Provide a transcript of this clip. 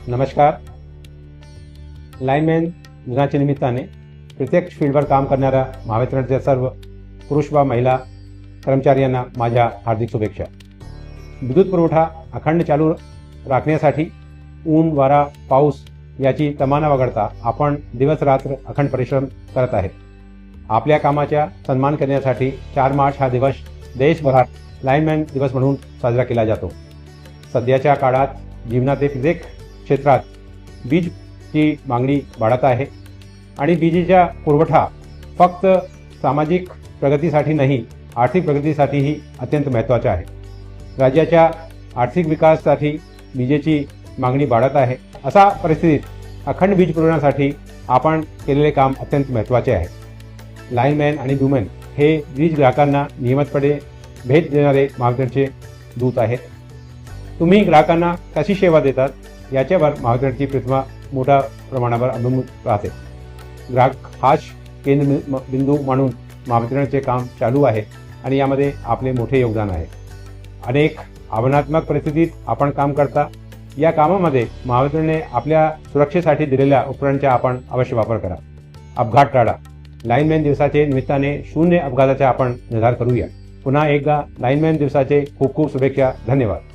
नमस्कार. लाईनमॅन दिनाच्या निमित्ताने प्रत्यक्ष फील्डवर काम करणाऱ्या महावितरणच्या सर्व पुरुष व महिला कर्मचाऱ्यांना माझ्या हार्दिक शुभेच्छा. विद्युत पुरवठा अखंड चालू राखण्यासाठी ऊन, वारा, पाऊस याची तमाना वगळता आपण दिवस रात्र अखंड परिश्रम करत आहेत. आपल्या कामाचा सन्मान करण्यासाठी 4 मार्च हा दिवस देशभरात लाईनमॅन दिवस म्हणून साजरा केला जातो. सध्याच्या काळात जीवनातील प्रत्येक क्षेत्रात वीजची मागणी वाढत आहे आणि वीजेचा पुरवठा फक्त सामाजिक प्रगतीसाठी नाही, आर्थिक प्रगतीसाठीही अत्यंत महत्त्वाचा आहे. राज्याच्या आर्थिक विकासासाठी विजेची मागणी वाढत आहे. अशा परिस्थितीत अखंड वीज पुरवण्यासाठी आपण केलेले काम अत्यंत महत्त्वाचे आहे. लाईनमॅन आणि वुमेन हे वीज ग्राहकांना नियमितपणे भेट देणारे महावितरणचे दूत आहेत. तुम्ही ग्राहकांना कशी सेवा देतात याच्यावर महावितरणची प्रतिमा मोठ्या प्रमाणावर अवलंबून राहते. ग्राहक हाच केंद्रबिंदू म्हणून महावितरणचे काम चालू आहे आणि यामध्ये आपले मोठे योगदान आहे. अनेक आव्हानात्मक परिस्थितीत आपण काम करता. या कामामध्ये महावितरणने आपल्या सुरक्षेसाठी दिलेल्या उपकरणांचा आपण अवश्य वापर करा. अपघात टाळा. लाईनमॅन दिवसाचे निमित्ताने 0 अपघाताचा आपण निर्धार करूया. पुन्हा एकदा लाईनमॅन दिवसाचे खूप खूप शुभेच्छा. धन्यवाद.